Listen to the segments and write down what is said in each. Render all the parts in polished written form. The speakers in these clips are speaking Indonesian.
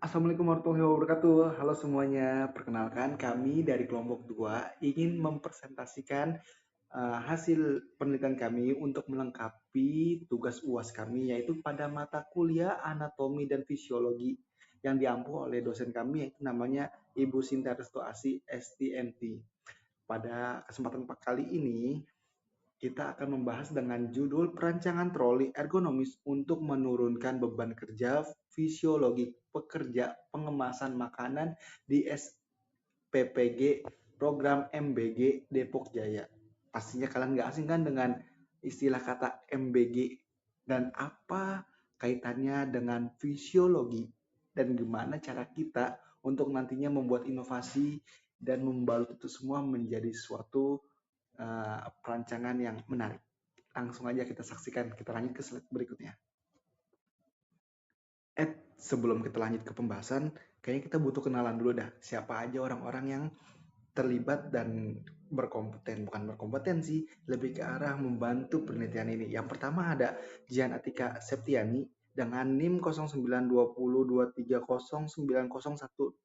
Assalamualaikum warahmatullahi wabarakatuh. Halo semuanya, perkenalkan kami dari kelompok 2 ingin mempresentasikan hasil penelitian kami untuk melengkapi tugas UAS kami yaitu pada mata kuliah anatomi dan fisiologi yang diampu oleh dosen kami yaitu namanya Ibu Sinta Restoasi STMT. Pada kesempatan kali ini kita akan membahas dengan judul perancangan troli ergonomis untuk menurunkan beban kerja fisiologi pekerja pengemasan makanan di SPPG program MBG Depok Jaya. Pastinya kalian nggak asing kan dengan istilah kata MBG dan apa kaitannya dengan fisiologi dan gimana cara kita untuk nantinya membuat inovasi dan membalut itu semua menjadi suatu perancangan yang menarik. Langsung aja kita saksikan, kita lanjut ke slide berikutnya. Sebelum kita lanjut ke pembahasan, kayaknya kita butuh kenalan dulu dah. Siapa aja orang-orang yang terlibat dan bukan berkompetensi, lebih ke arah membantu penelitian ini. Yang pertama ada Jian Atika Septiani dengan NIM 092023090142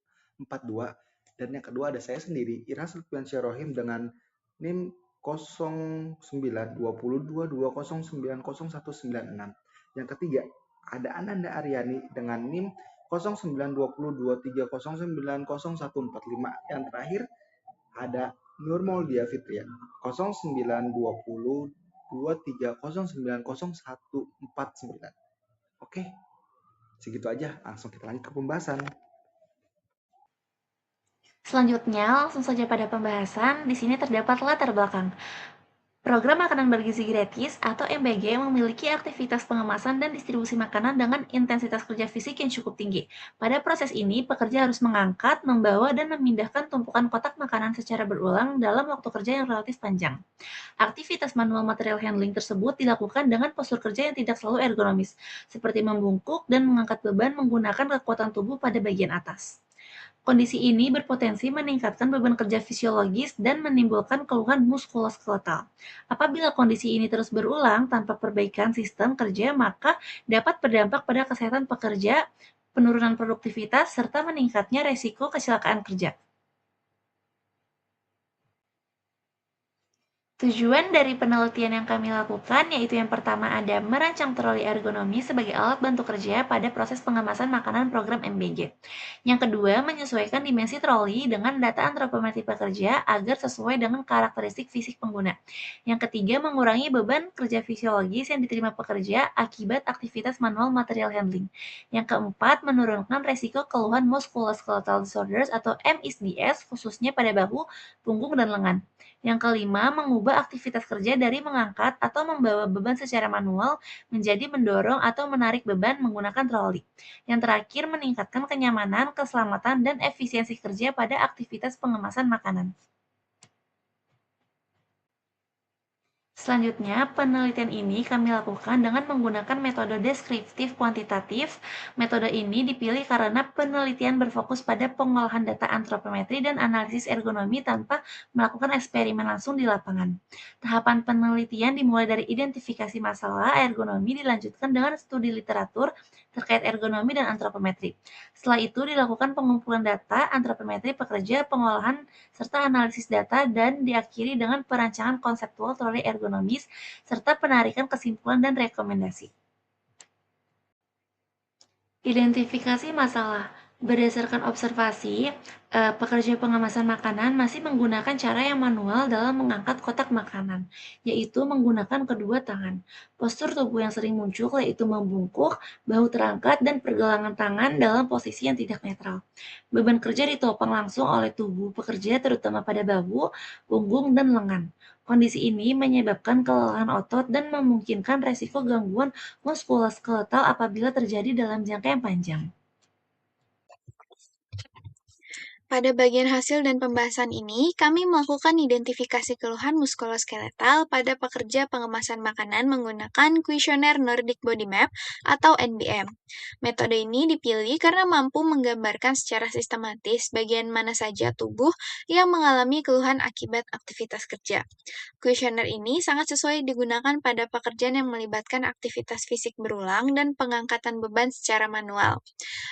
dan yang kedua ada saya sendiri Iras Lutfiansyah Rohim dengan NIM 092220290196. Yang ketiga ada Ananda Aryani dengan NIM 092023090145. Yang terakhir ada Nurmol Fitria 092023090149. Oke, segitu aja. Langsung kita lanjut ke pembahasan. Selanjutnya, langsung saja pada pembahasan. Di sini terdapat latar belakang. Program Makanan Bergizi Gratis atau MBG memiliki aktivitas pengemasan dan distribusi makanan dengan intensitas kerja fisik yang cukup tinggi. Pada proses ini, pekerja harus mengangkat, membawa, dan memindahkan tumpukan kotak makanan secara berulang dalam waktu kerja yang relatif panjang. Aktivitas manual material handling tersebut dilakukan dengan postur kerja yang tidak selalu ergonomis, seperti membungkuk dan mengangkat beban menggunakan kekuatan tubuh pada bagian atas. Kondisi ini berpotensi meningkatkan beban kerja fisiologis dan menimbulkan keluhan muskuloskeletal. Apabila kondisi ini terus berulang tanpa perbaikan sistem kerja, maka dapat berdampak pada kesehatan pekerja, penurunan produktivitas, serta meningkatnya resiko kecelakaan kerja. Tujuan dari penelitian yang kami lakukan yaitu yang pertama ada merancang troli ergonomi sebagai alat bantu kerja pada proses pengemasan makanan program MBG. Yang kedua, menyesuaikan dimensi troli dengan data antropometri pekerja agar sesuai dengan karakteristik fisik pengguna. Yang ketiga, mengurangi beban kerja fisiologis yang diterima pekerja akibat aktivitas manual material handling. Yang keempat, menurunkan resiko keluhan musculoskeletal disorders atau MISDS khususnya pada bahu, punggung, dan lengan. Yang kelima, mengubah aktivitas kerja dari mengangkat atau membawa beban secara manual menjadi mendorong atau menarik beban menggunakan troli. Yang terakhir, meningkatkan kenyamanan, keselamatan, dan efisiensi kerja pada aktivitas pengemasan makanan. Selanjutnya, penelitian ini kami lakukan dengan menggunakan metode deskriptif kuantitatif. Metode ini dipilih karena penelitian berfokus pada pengolahan data antropometri dan analisis ergonomi tanpa melakukan eksperimen langsung di lapangan. Tahapan penelitian dimulai dari identifikasi masalah ergonomi dilanjutkan dengan studi literatur terkait ergonomi dan antropometri. Setelah itu dilakukan pengumpulan data, antropometri pekerja, pengolahan, serta analisis data dan diakhiri dengan perancangan konseptual troli ergonomis serta penarikan kesimpulan dan rekomendasi. Identifikasi masalah. Berdasarkan observasi, pekerja pengemasan makanan masih menggunakan cara yang manual dalam mengangkat kotak makanan, yaitu menggunakan kedua tangan. Postur tubuh yang sering muncul yaitu membungkuk, bahu terangkat, dan pergelangan tangan dalam posisi yang tidak netral. Beban kerja ditopang langsung oleh tubuh pekerja terutama pada bahu, punggung, dan lengan. Kondisi ini menyebabkan kelelahan otot dan memungkinkan resiko gangguan muskuloskeletal apabila terjadi dalam jangka yang panjang. Pada bagian hasil dan pembahasan ini, kami melakukan identifikasi keluhan muskuloskeletal pada pekerja pengemasan makanan menggunakan kuesioner Nordic Body Map atau NBM. Metode ini dipilih karena mampu menggambarkan secara sistematis bagian mana saja tubuh yang mengalami keluhan akibat aktivitas kerja. Kuesioner ini sangat sesuai digunakan pada pekerjaan yang melibatkan aktivitas fisik berulang dan pengangkatan beban secara manual.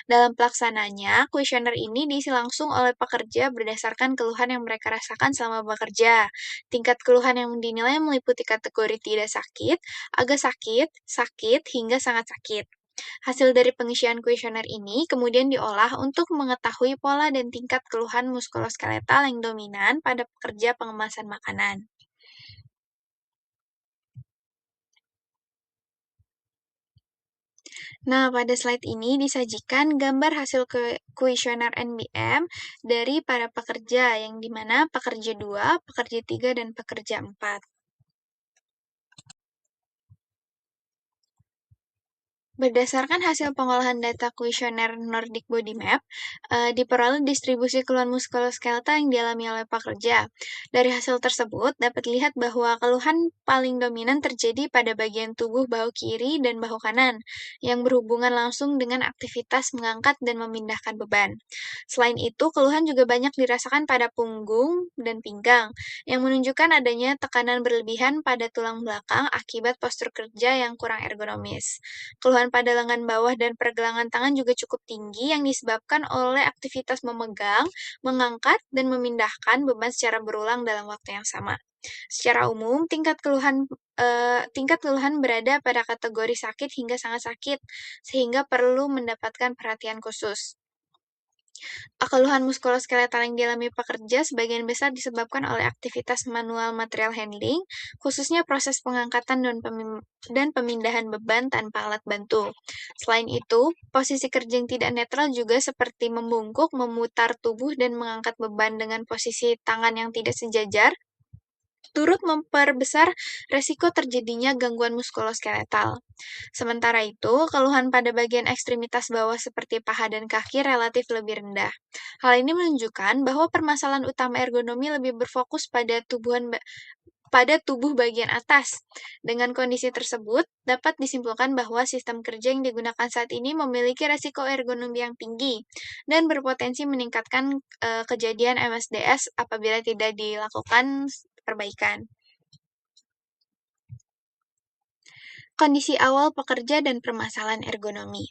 Dalam pelaksananya, kuesioner ini diisi langsung oleh pekerja berdasarkan keluhan yang mereka rasakan selama bekerja. Tingkat keluhan yang dinilai meliputi kategori tidak sakit, agak sakit, sakit, hingga sangat sakit. Hasil dari pengisian kuesioner ini kemudian diolah untuk mengetahui pola dan tingkat keluhan muskuloskeletal yang dominan pada pekerja pengemasan makanan. Nah, pada slide ini disajikan gambar hasil kuesioner NBM dari para pekerja, yang dimana pekerja 2, pekerja 3, dan pekerja 4. Berdasarkan hasil pengolahan data kuesioner Nordic Body Map, diperoleh distribusi keluhan muskuloskeletal yang dialami oleh pekerja. Dari hasil tersebut, dapat dilihat bahwa keluhan paling dominan terjadi pada bagian tubuh bahu kiri dan bahu kanan, yang berhubungan langsung dengan aktivitas mengangkat dan memindahkan beban. Selain itu, keluhan juga banyak dirasakan pada punggung dan pinggang, yang menunjukkan adanya tekanan berlebihan pada tulang belakang akibat postur kerja yang kurang ergonomis. Keluhan pada lengan bawah dan pergelangan tangan juga cukup tinggi yang disebabkan oleh aktivitas memegang, mengangkat, dan memindahkan beban secara berulang dalam waktu yang sama. Secara umum, tingkat keluhan berada pada kategori sakit hingga sangat sakit, sehingga perlu mendapatkan perhatian khusus. Keluhan muskuloskeletal yang dialami pekerja sebagian besar disebabkan oleh aktivitas manual material handling, khususnya proses pengangkatan dan pemindahan beban tanpa alat bantu. Selain itu, posisi kerja yang tidak netral juga seperti membungkuk, memutar tubuh, dan mengangkat beban dengan posisi tangan yang tidak sejajar, turut memperbesar resiko terjadinya gangguan muskuloskeletal. Sementara itu, keluhan pada bagian ekstremitas bawah seperti paha dan kaki relatif lebih rendah. Hal ini menunjukkan bahwa permasalahan utama ergonomi lebih berfokus pada tubuh bagian atas. Dengan kondisi tersebut, dapat disimpulkan bahwa sistem kerja yang digunakan saat ini memiliki resiko ergonomi yang tinggi dan berpotensi meningkatkan kejadian MSDS apabila tidak dilakukan perbaikan. Kondisi awal pekerja dan permasalahan ergonomi.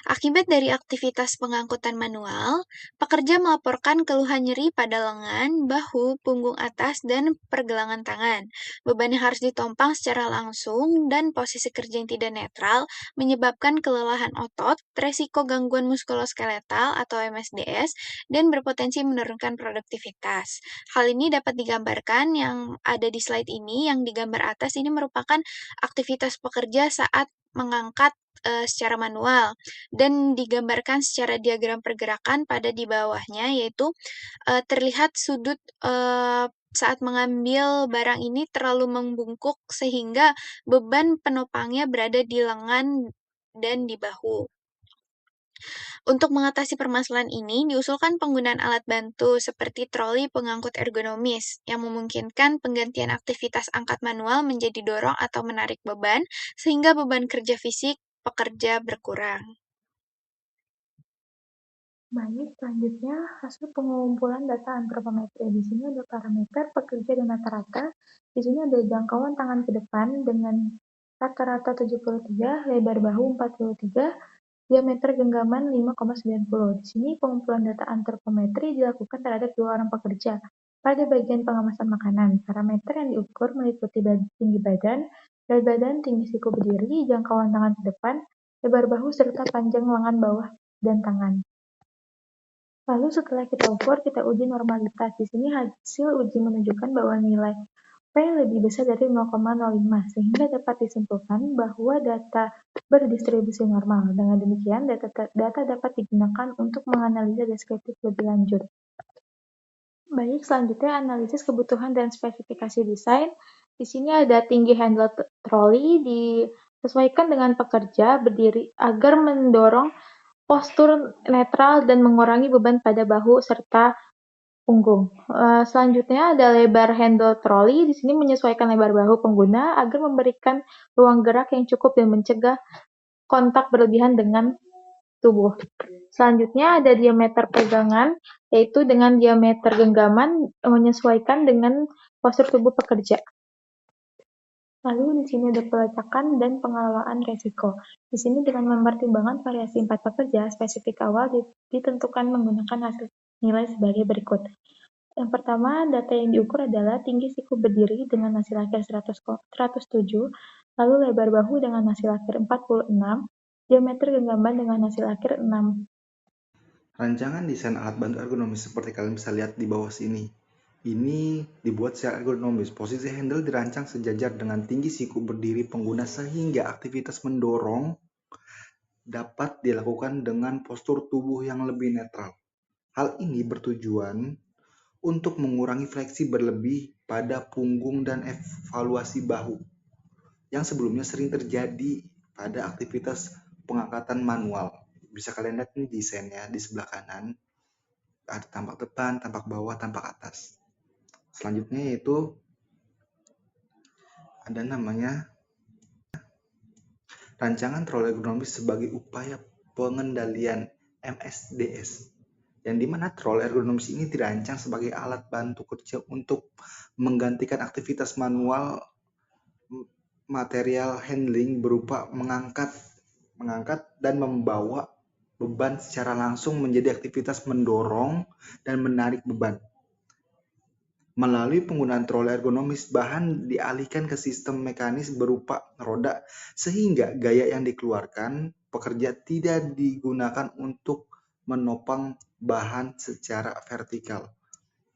Akibat dari aktivitas pengangkutan manual, pekerja melaporkan keluhan nyeri pada lengan, bahu, punggung atas, dan pergelangan tangan. Beban yang harus ditompang secara langsung dan posisi kerja yang tidak netral menyebabkan kelelahan otot, resiko gangguan muskuloskeletal atau MSDS, dan berpotensi menurunkan produktivitas. Hal ini dapat digambarkan yang ada di slide ini, yang di gambar atas ini merupakan aktivitas pekerja saat mengangkat secara manual, dan digambarkan secara diagram pergerakan pada di bawahnya, yaitu terlihat sudut saat mengambil barang ini terlalu membungkuk sehingga beban penopangnya berada di lengan dan di bahu. Untuk mengatasi permasalahan ini, diusulkan penggunaan alat bantu seperti troli pengangkut ergonomis yang memungkinkan penggantian aktivitas angkat manual menjadi dorong atau menarik beban, sehingga beban kerja fisik pekerja berkurang. Baik, selanjutnya hasil pengumpulan data antropometri. Di sini ada parameter pekerja dan rata-rata. Di sini ada jangkauan tangan ke depan dengan rata-rata 73, lebar bahu 43, diameter genggaman 5,90. Di sini pengumpulan data antropometri dilakukan terhadap 2 orang pekerja. Pada bagian pengemasan makanan, parameter yang diukur meliputi tinggi badan, berat badan, tinggi siku berdiri, jangkauan tangan ke depan, lebar bahu, serta panjang lengan bawah dan tangan. Lalu setelah kita ukur, kita uji normalitas. Di sini hasil uji menunjukkan bahwa nilai P lebih besar dari 0,05, sehingga dapat disimpulkan bahwa data berdistribusi normal. Dengan demikian, data dapat digunakan untuk menganalisa deskriptif lebih lanjut. Baik, selanjutnya analisis kebutuhan dan spesifikasi desain. Di sini ada tinggi handle troli disesuaikan dengan pekerja berdiri agar mendorong postur netral dan mengurangi beban pada bahu serta punggung. Selanjutnya ada lebar handle troli. Di sini menyesuaikan lebar bahu pengguna agar memberikan ruang gerak yang cukup dan mencegah kontak berlebihan dengan tubuh. Selanjutnya ada diameter pegangan, yaitu dengan diameter genggaman menyesuaikan dengan postur tubuh pekerja. Lalu di sini ada pelacakan dan pengelolaan resiko. Di sini dengan mempertimbangkan variasi 4 pekerja, spesifik awal ditentukan menggunakan hasil nilai sebagai berikut. Yang pertama, data yang diukur adalah tinggi siku berdiri dengan hasil akhir 107, lalu lebar bahu dengan hasil akhir 46, diameter genggaman dengan hasil akhir 6. Rancangan desain alat bantu ergonomis seperti kalian bisa lihat di bawah sini. Ini dibuat secara ergonomis. Posisi handle dirancang sejajar dengan tinggi siku berdiri pengguna sehingga aktivitas mendorong dapat dilakukan dengan postur tubuh yang lebih netral. Hal ini bertujuan untuk mengurangi fleksi berlebih pada punggung dan evaluasi bahu yang sebelumnya sering terjadi pada aktivitas pengangkatan manual. Bisa kalian lihat nih desainnya di sebelah kanan. Ada tampak depan, tampak bawah, tampak atas. Selanjutnya yaitu ada namanya rancangan troli ergonomis sebagai upaya pengendalian MSDS, yang dimana troli ergonomis ini dirancang sebagai alat bantu kerja untuk menggantikan aktivitas manual material handling berupa mengangkat dan membawa beban secara langsung menjadi aktivitas mendorong dan menarik beban. Melalui penggunaan troli ergonomis, bahan dialihkan ke sistem mekanis berupa roda sehingga gaya yang dikeluarkan pekerja tidak digunakan untuk menopang bahan secara vertikal,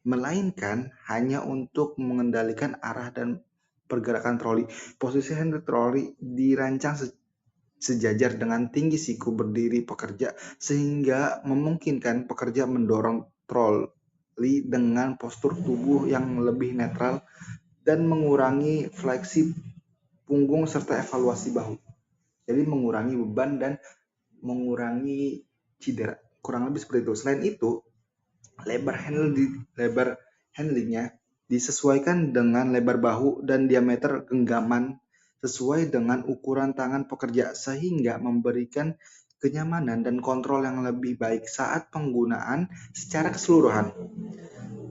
melainkan hanya untuk mengendalikan arah dan pergerakan troli. Posisi handle troli dirancang sejajar dengan tinggi siku berdiri pekerja sehingga memungkinkan pekerja mendorong troli dengan postur tubuh yang lebih netral dan mengurangi fleksi punggung serta evaluasi bahu. Jadi mengurangi beban dan mengurangi cedera. Kurang lebih seperti itu. Selain itu, lebar handlingnya disesuaikan dengan lebar bahu dan diameter genggaman sesuai dengan ukuran tangan pekerja sehingga memberikan kenyamanan dan kontrol yang lebih baik saat penggunaan secara keseluruhan.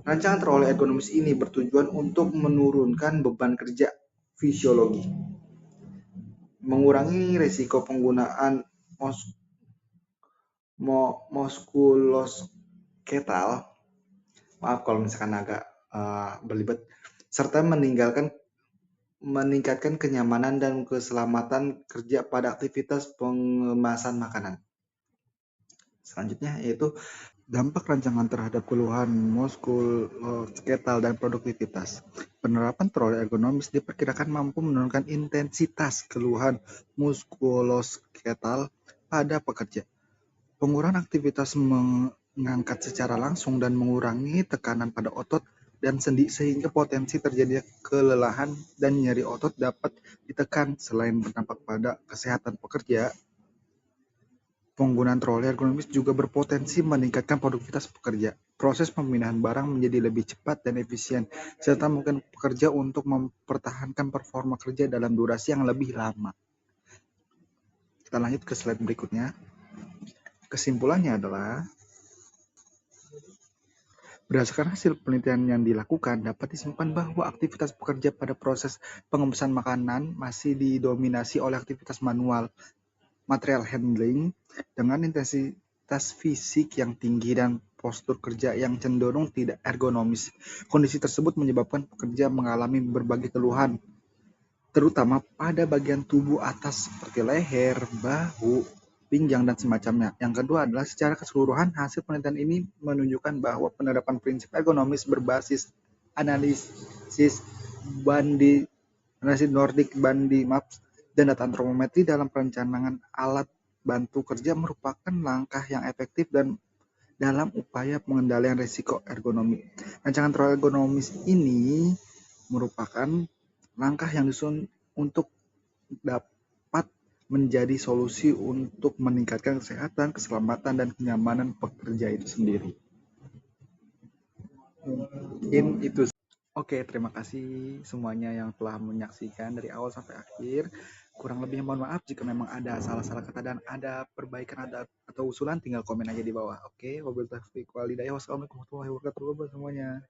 Rancangan troli ergonomis ini bertujuan untuk menurunkan beban kerja fisiologi, mengurangi risiko penggunaan muskuloskeletal, maaf kalau misalkan agak berlibat, serta meningkatkan kenyamanan dan keselamatan kerja pada aktivitas pengemasan makanan. Selanjutnya yaitu dampak rancangan terhadap keluhan muskuloskeletal dan produktivitas. Penerapan troli ergonomis diperkirakan mampu menurunkan intensitas keluhan muskuloskeletal pada pekerja. Pengurangan aktivitas mengangkat secara langsung dan mengurangi tekanan pada otot dan sendi sehingga potensi terjadinya kelelahan dan nyeri otot dapat ditekan. Selain berdampak pada kesehatan pekerja, penggunaan troli ergonomis juga berpotensi meningkatkan produktivitas pekerja. Proses pemindahan barang menjadi lebih cepat dan efisien, serta mungkin pekerja untuk mempertahankan performa kerja dalam durasi yang lebih lama. Kita lanjut ke slide berikutnya. Kesimpulannya adalah, berdasarkan hasil penelitian yang dilakukan, dapat disimpulkan bahwa aktivitas pekerja pada proses pengemesan makanan masih didominasi oleh aktivitas manual, material handling, dengan intensitas fisik yang tinggi dan postur kerja yang cenderung tidak ergonomis. Kondisi tersebut menyebabkan pekerja mengalami berbagai keluhan, terutama pada bagian tubuh atas seperti leher, bahu, pinggang, dan semacamnya. Yang kedua adalah secara keseluruhan, hasil penelitian ini menunjukkan bahwa penerapan prinsip ergonomis berbasis analisis Nordic Body Maps dan data antropometri dalam perencanaan alat bantu kerja merupakan langkah yang efektif dan dalam upaya pengendalian risiko ergonomi. Rancangan troli ergonomis ini merupakan langkah yang disusun untuk dapat menjadi solusi untuk meningkatkan kesehatan, keselamatan, dan kenyamanan pekerja itu sendiri. Mungkin itu. Oke, terima kasih semuanya yang telah menyaksikan dari awal sampai akhir. Kurang lebihnya mohon maaf jika memang ada salah-salah kata dan ada perbaikan atau usulan, tinggal komen aja di bawah. Oke, wabillahi taufiq wal hidayah. Wassalamualaikum warahmatullahi wabarakatuh semuanya.